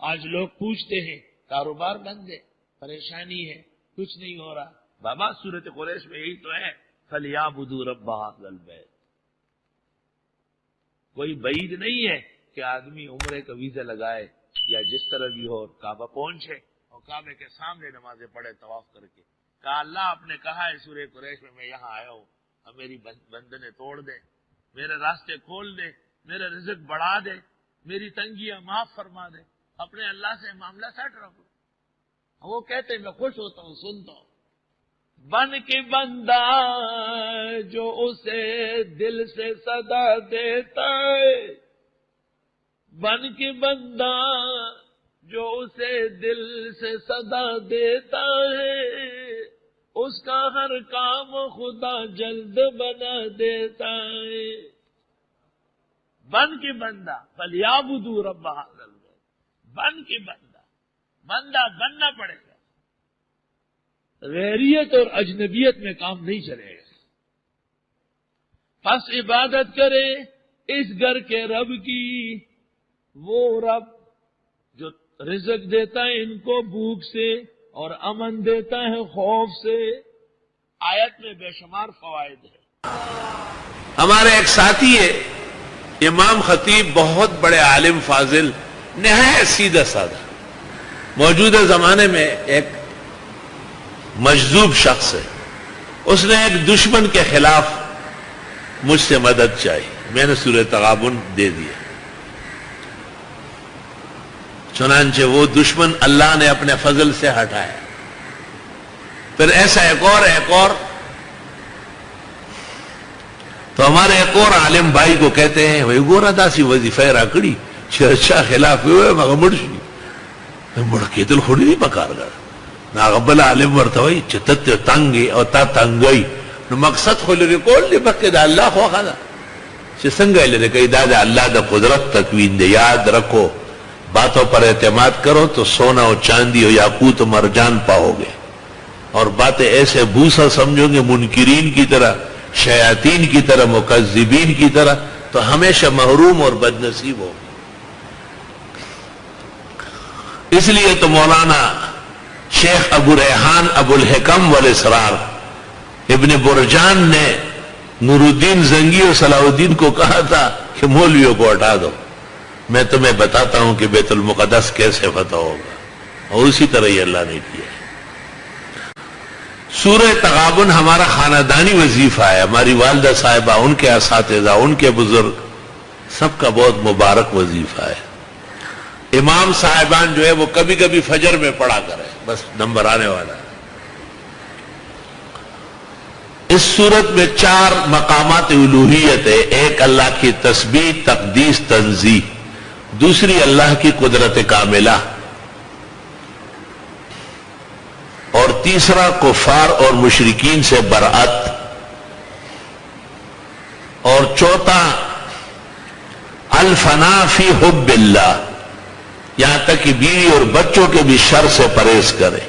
آج لوگ پوچھتے ہیں کاروبار بند ہے، پریشانی ہے، کچھ نہیں ہو رہا. بابا سورۃ قریش میں یہی تو ہے، فَلْيَعْبُدُوا رَبَّ هَٰذَا الْبَيْتِ. کوئی بعید نہیں ہے کہ آدمی عمرے کا ویزا لگائے یا جس طرح بھی ہو کعبہ پہنچے اور کعبے کے سامنے نمازیں پڑھے طواف کر کے. کہا اللہ آپ نے کہا ہے سورہ قریش میں یہاں آیا ہوں، اب میری بندنیں توڑ دے، میرے راستے کھول دے، میرا رزق بڑھا دے، میری تنگیاں معاف فرما دے. اپنے اللہ سے معاملہ سیٹ رکھو. وہ کہتے میں خوش ہوتا ہوں، سنتا ہوں. بن کے بندہ جو اسے دل سے صدا دیتا ہے، بن کے بندہ جو اسے دل سے صدا دیتا ہے، اس کا ہر کام خدا جلد بنا دیتا ہے. بن کے بندہ فَلْيَعْبُدُوا رَبَّ هَٰذَا الْبَيْتِ. بن کے بندہ بننا پڑے گا. غیریت اور اجنبیت میں کام نہیں چلے گا. پس عبادت کرے اس گھر کے رب کی، وہ رب جو رزق دیتا ہے ان کو بھوک سے اور امن دیتا ہے خوف سے. آیت میں بے شمار فوائد ہیں. ہمارے ایک ساتھی ہے امام خطیب، بہت بڑے عالم فاضل، نہایت سیدھا سادہ. موجودہ زمانے میں ایک مجذوب شخص ہے، اس نے ایک دشمن کے خلاف مجھ سے مدد چاہی. میں نے سورہ تغابن دے دیا. چنانچہ وہ دشمن اللہ نے اپنے فضل سے ہٹایا. پھر ایسا ایک اور تو ہمارے ایک اور عالم بھائی کو کہتے ہیں وہی گورا داسی وظیفہ راکڑی چرچا خلاف ہوئے مغمڑشی مڑکی دل خوڑی نہیں پکار گا نا غبل عالم ورتوئی چتت تنگی او تا تنگی نو مقصد خلی ریکول لی بکی دا اللہ خواہ دا چی سنگئی لی کئی دا اللہ دا قدرت تکوین دے. یاد رکھو باتوں پر اعتماد کرو تو سونا و چاندی و یاقوت و مرجان پاؤ گے، اور باتیں ایسے بھوسا سمجھو گے منکرین کی طرح، شیاطین کی طرح، مکذبین کی طرح، تو ہمیشہ محروم اور بد نصیب ہو. اس لیے تو مولانا شیخ ابو ریحان ابو الحکم والاسرار ابن برجان نے نور الدین زنگی اور صلاح الدین کو کہا تھا کہ مولویوں کو ہٹا دو، میں تمہیں بتاتا ہوں کہ بیت المقدس کیسے فتح ہوگا. اور اسی طرح یہ اللہ نے کیا. سورہ تغابن ہمارا خاندانی وظیفہ ہے. ہماری والدہ صاحبہ، ان کے اساتذہ، ان کے بزرگ، سب کا بہت مبارک وظیفہ ہے. امام صاحبان جو ہے وہ کبھی کبھی فجر میں پڑھا کرے، بس نمبر آنے والا ہے. اس صورت میں 4 مقامات الوہیت ہے. ایک اللہ کی تسبیح، تقدیس، تنزیہ. دوسری اللہ کی قدرت کاملہ. اور تیسرا کفار اور مشرکین سے برأت. اور چوتھا الفنا فی حب اللہ، یہاں تک کہ بیوی اور بچوں کے بھی شر سے پرہیز کرے.